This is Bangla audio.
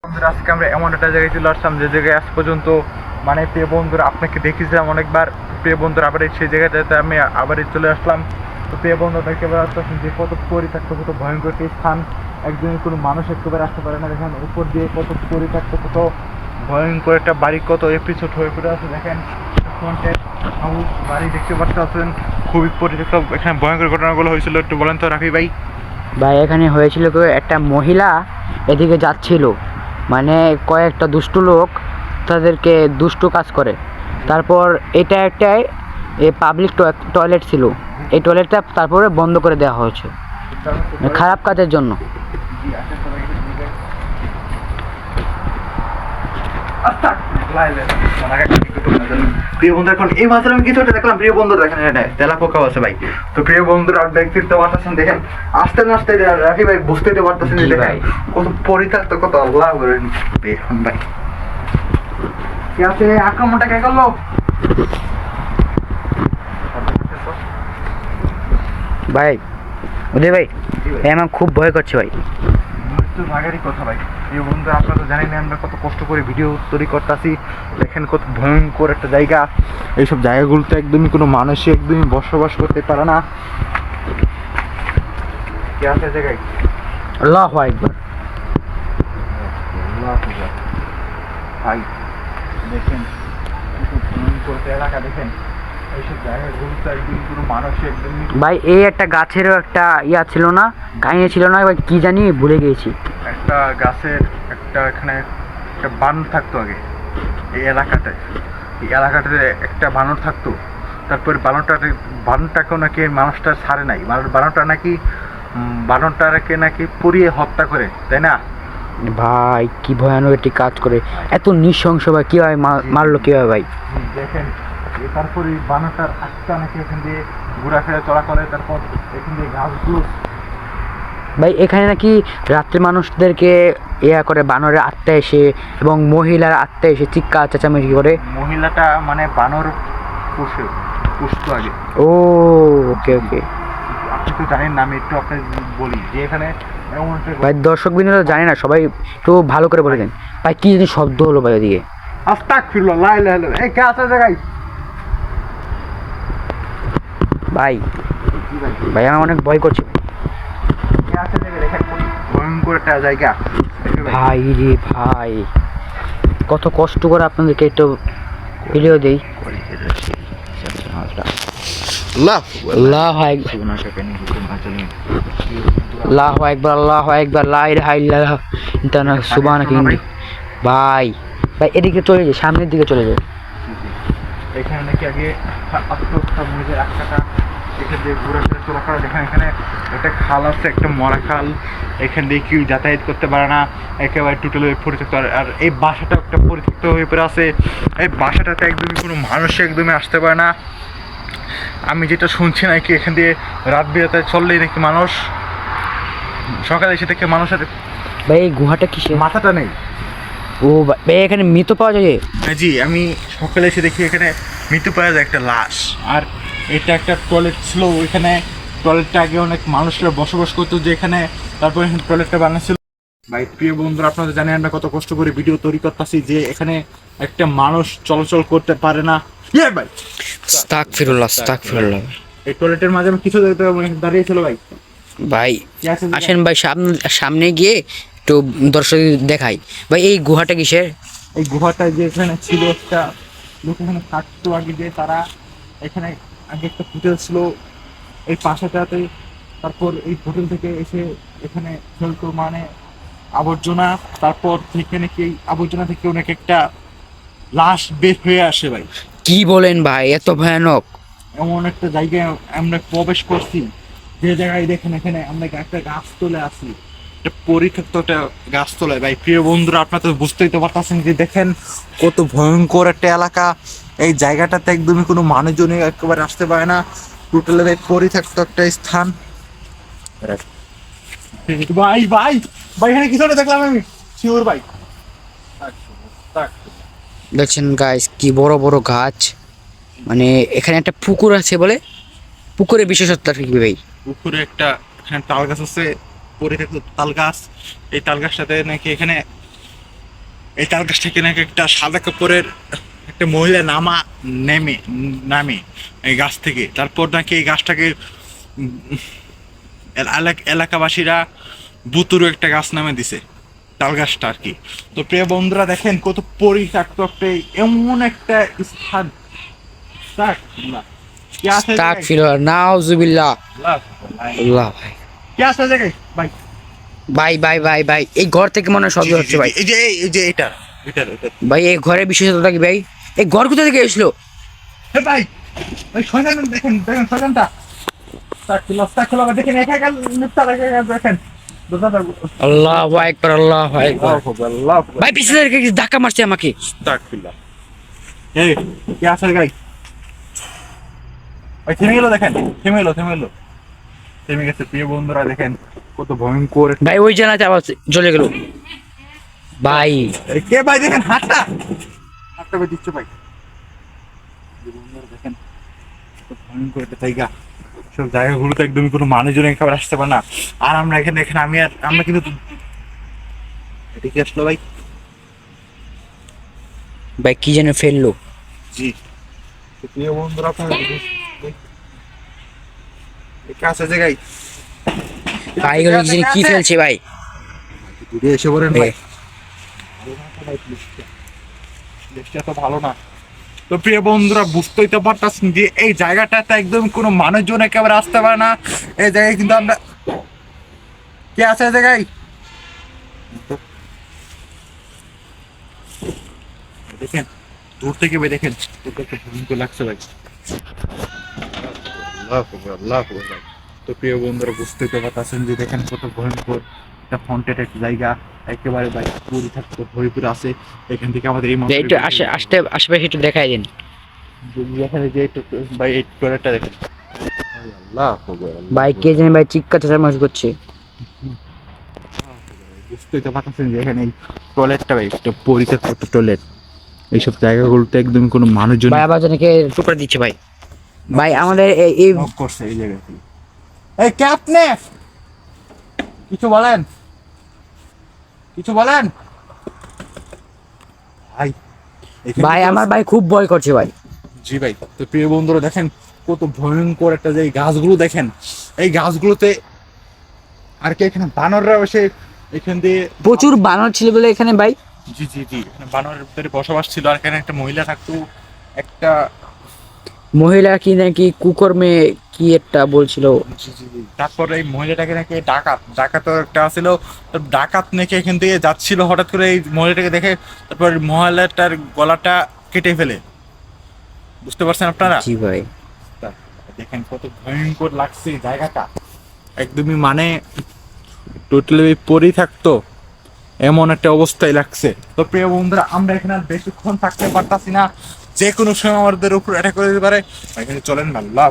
আজকে আমরা এমন একটা জায়গায় চলে আসলাম যে জায়গায় আজ পর্যন্ত মানে প্রিয় বন্ধুরা আপনাকে দেখেছিলাম অনেকবার। প্রিয় বন্ধুরা আবার সেই জায়গাটাতে আমি আবারই চলে আসলাম। তো প্রিয় বন্ধুরা দেখতে পাচ্ছেন যে কত পরিত্যক্ত, কত ভয়ঙ্কর একটি স্থান। একদমই কোনো মানুষ একেবারে আসতে পারে না। দেখেন উপর দিয়ে কত পরিত্যক্ত, কত ভয়ঙ্কর একটা বাড়ি, কত এপিসোড হয়ে পড়ে আছে। দেখেন ফ্রন্টে হাউস বাড়ি দেখতে পাচ্ছেন, খুবই পরিত্যক্ত। এখানে ভয়ঙ্কর ঘটনাগুলো হয়েছিল, একটু বলেন তো রাফি ভাই। ভাই এখানে হয়েছিল কি, একটা মহিলা এদিকে যাচ্ছিল, মানে কয়েকটা দুষ্টু লোক তাদেরকে দুষ্টু কাজ করে। তারপর এটা একটা পাবলিক টয়লেট ছিল, এই টয়লেটটা তারপরে বন্ধ করে দেওয়া হয়েছে খারাপ কাজের জন্য। প্রিয় বন্ধু এখন এই মাত্র আমি কিছু দেখলাম। প্রিয় বন্ধু দেখেন এটা তেলাপোকাও আছে ভাই। তো প্রিয় বন্ধুরা দেখতে পারতেছেন, দেখেন আস্তে আস্তে রাফি ভাই বুঝতে পারতেছেন যে দেখেন কত পরিত্যক্ত, কত আল্লাহ এখন ভাই কি আছে। আক্রমণটা কে করলো? ভাই উদয় ভাই, আমার খুব ভয় করছে ভাই। মৃত্যুর ভাগেরই কথা ভাই। প্রিয় বন্ধু আপনারা তো জানেন আমরা কত কষ্ট করে ভিডিও তৈরি করতেছি। দেখেন কত ভয়ঙ্কর একটা জায়গা। এইসব জায়গাগুলোতে একদমই কোনো মানুষই একদমই বসবাস করতে পারে না। কি আছে জায়গায়? আল্লাহু আকবার। ভাই দেখেন কত ভয়ঙ্কর এলাকা। দেখেন এইসব জায়গাগুলোতে একদমই কোনো মানুষই একদমই ভাই এই একটা গাছেরও একটা ইয়া ছিল না, কাহিনী ছিল না ভাই, কি জানি ভুলে গিয়েছি। একটা গাছের একটা এখানে একটা বানর থাকতো আগে এই এলাকাটায়। এই এলাকাটাতে একটা বানর থাকতো। তারপর বানরটাকেও নাকি মানুষটা ছাড়ে নাই। বানরটা নাকি বানরটাকে নাকি পুড়িয়ে হত্যা করে, তাই না ভাই কি ভয়ানক একটি কাজ করে, এত নৃশংস ভাই, কিভাবে মারলো কিভাবে ভাই? দেখেন তারপরে বানরটার আত্মা নাকি এখান দিয়ে ঘোরাফেরা চলা করে। তারপর এখান দিয়ে গাছগুলো ভাই এখানে নাকি রাত্রে মানুষদেরকে ইয়া করে, বানরের আত্মা এসে এবং মহিলার আত্মা এসে চিৎকার চেঁচামেচি করে। মহিলাটা মানে বানর পুষতো আগে। ও ওকে ওকে। আপনি তো জানেন না, আমি একটু আপনাকে বলি যে এখানে এমন একটা ভাই দর্শক বিন্দু তো জানে না, সবাই একটু ভালো করে বলে দেন ভাই, কি জানি শব্দ হলো ভাই ওদিকে। আস্তাগফিরুল্লাহ লা ইলাহা ইল্লাল্লাহ। এই কে আছে জায়গায়? ভাই ভাই আমার অনেক ভয় করছে। কে আছে জায়গায়? দেখেন ভয়ঙ্কর একটা জায়গা ভাই রে ভাই, কত কষ্ট করে আপনাদেরকে একটু ভিডিও দেই। আল্লাহু আকবার, আল্লাহু আকবার, লা ইলাহা ইল্লাল্লাহ সুবহানাকা। ভাই ভাই এদিকে চলে যায়, সামনের দিকে চলে যায়। এখানে নাকি আগে আত্মহত্যা মহিলার রাস্তাটা এখান দিয়ে ঘোরাফেরা চলাফেরা। দেখেন এখানে একটা খাল আছে, একটা মরা খাল। এখান দিয়ে কেউ যাতায়াত করতে পারে না, একেবারে টোটালি পরিত্যক্ত। আর এই বাসাটা একটা পরিত্যক্ত হয়ে পড়ে আছে। এই বাসাটাতে একদমই কোনো মানুষ একদমই আসতে পারে না। আমি যেটা শুনছি নাকি এখান দিয়ে রাত বিরাতে চললেই নাকি মানুষ সকালে এসে দেখে মানুষের ভাই এই গুহাটা কিসের? মাথাটা নেই। ও ভাই এখানে মৃত পাওয়া যায়? জি, আমি সকালে এসে দেখি এখানে মৃত্যু পাওয়া যায় একটা লাশ। আর এটা একটা টয়লেট ছিল, ওইখানে টয়লেটটা আগে অনেক মানুষরা বসবাস করতো যে এখানে। তারপর এখানে টয়লেটটা বানাচ্ছিল। ভাই প্রিয় বন্ধুরা আপনারা জানেন আমরা কত কষ্ট করে ভিডিও তৈরি করতেছি যে এখানে একটা মানুষ চলাচল করতে পারে না। ভাই আস্তাগফিরুল্লাহ, আস্তাগফিরুল্লাহ। এই টয়লেটের মাঝে আমি কিছু দাঁড়িয়েছিল ভাই। ভাই আসেন ভাই, সামনে গিয়ে একটু দর্শক দেখাই। ভাই এই গুহাটা কিসের? এই গুহাটা যেখানে ছিল একটা লোক এখানে থাকতো আগে, যে তারা এখানে আগে একটা হোটেল ছিল এই পাশাটাতে। তারপর এই হোটেল থেকে এসে এখানে ফেলতো মানে আবর্জনা। তারপর থেকে নাকি এই আবর্জনা থেকে অনেক একটা লাশ বের হয়ে আসে ভাই। কি বলেন ভাই, এত ভয়ানক? এমন একটা জায়গায় আমরা প্রবেশ করছি যে জায়গায় দেখেন এখানে আমরা একটা গাছ তোলে আছি, একটা পরিত্যক্ত একটা গাছ তোলায়। ভাই প্রিয় বন্ধুরা আপনারা তো বুঝতেই তো পারতেছেন যে দেখেন কত ভয়ঙ্কর একটা এলাকা। এই জায়গাটাতে একদমই কোনো মানুষজন একেবারে আসতে পারে না, টোটালি ভাই পরিত্যক্ত একটা স্থান। ভাই ভাই ভাই এখানে কিছু দেখলাম আমি, শিওর ভাই। দেখছেন গাইস কি বড় বড় গাছ, মানে এখানে একটা পুকুর আছে বলে। পুকুরের বিশেষত্ব কি ভাই? পুকুরে একটা এখানে তাল গাছ আছে, পরিত্যক্ত তাল গাছ। এই তাল গাছটাতে নাকি এখানে এই তাল গাছ থেকে নাকি একটা সাদা কাপড়ের একটা মহিলা নামে এই গাছ থেকে। তারপর নাকি এই গাছটাকে এলাকাবাসীরা বুতুরু একটা গাছ নামে দিছে, তাল গাছটা আর কি। তো প্রিয় বন্ধুরা দেখেন কত পরিত্যক্ত একটা এমন একটা স্থান। আস্তাগফিরুল্লাহ, নাউজুবিল্লাহ। আল্লাহ ভাই, কি আছে জায়গায় ভাই? ভাই ভাই ভাই ভাই এই ঘর থেকে মনে হয় শব্দ হচ্ছে ভাই। এই যে এটা ভাই এই ঘরের বিশেষত্বটা কি ভাই? এই ঘর কোথা থেকে এসলো? হে ভাই, ওই শয়তান দেখেন শয়তানটা। দেখেন একা গেল মিথ্যা দেখেন। আল্লাহু আকবার, আল্লাহু আকবার। ভাই পিছনে থেকে কিছু ধাক্কা মারছে আমাকে। আস্তাগফিরুল্লাহ। এই কি আছে গাই? ভাই থেমে গেল, দেখেন থেমে গেছে। প্রিয় বন্ধুরা দেখেন কত ভয়ঙ্কর। ভাই ওই জানাতে আবার জ্বলে গেল ভাই। এই কে ভাই? দেখেন হাতটা দিচ্ছে ভাই। দেখেন কত ভয়ঙ্কর একটা জায়গা। সব জায়গাগুলোতে একদমই কোনো মানুষজন এখানে আসতে পারে না। আর আমরা এখানে আমরা কিন্তু এটা কি আসলো ভাই? ভাই কি যেন ফেললো। জি তো প্রিয় বন্ধুরা আপনারা কাছে জায়গায় ভাই এগুলো কি ফেলছে ভাই? দূরে এসে পড়েন ভাই। দেশটা তো ভালো না। তো প্রিয় বন্ধুরা বুঝতেই তো পারতেছেন যে এই জায়গাটাতে একদম কোনো মানুষজন একেবারে আসতে পারে না। এই জায়গায় কিন্তু আমরা কে আছে এই জায়গায়? দেখেন দূর থেকে ভাই দেখেন ভয়ঙ্কর লাগছে ভাই। আল্লাহ ভাই। তো প্রিয় বন্ধুরা বুঝতেই তো পারতেছেন যে দেখেন কত ভয়ঙ্কর একটা হন্টেড একটা জায়গা। একেবারে ভাই পরিত্যক্ত হরিপুর আছে। এখান থেকে আমাদের এই একটু আশেপাশে একটু দেখাই দিন। এখানে যে ভাই এই টয়লেটটা দেখেন। আল্লাহ ভাই কে জানে ভাই চিৎকার চেঁচামেচি করছে। বুঝতেই তো পারতেছেন যে এখানে এই টয়লেটটা ভাই একটা পরিত্যক্ত একটা টয়লেট। এইসব জায়গাগুলোতে একদম কোনো মানুষজন ভাই আবার জনকে টুকরা দিচ্ছে ভাই। ভাই আমাদের এই নক করছে এই জায়গাতে। এই কে আপনি? কিছু বলেন ভাই। ভাই আমার ভাই খুব ভয় করছে ভাই। জি ভাই। তো প্রিয় বন্ধুরা দেখেন কত ভয়ঙ্কর একটা যে গাছগুলো দেখেন। এই গাছগুলোতে আর কি এখানে বানররা বসে এখান দিয়ে প্রচুর বানর ছিল বলে এখানে ভাই। জি এখানে বানরের ভিতরে বসবাস ছিল। আর এখানে একটা মহিলা থাকতো, একটা মহিলা কি নাকি কুকর্মে কি একটা বলছিল। তারপরে এই মহিলাটাকে নাকি ডাকাত একটা ছিল। ডাকাত নাকি এখান থেকে যাচ্ছিল, হঠাৎ করে এই মহিলাটাকে দেখে তারপর মহিলাটার গলাটা কেটে ফেলে। বুঝতে পারছেন আপনারা? জি ভাই। দেখেন কত ভয়ঙ্কর লাগছে এই জায়গাটা। একদমই মানে টোটালি পরেই থাকতো এমন একটা অবস্থায় লাগছে। তো প্রিয় বন্ধুরা আমরা এখানে আর বেশিক্ষণ থাকতে পারতাছি না, যে কোনো সময় আমাদের উপর অ্যাটাক করে দিতে পারে। এখানে চলেন আল্লাহ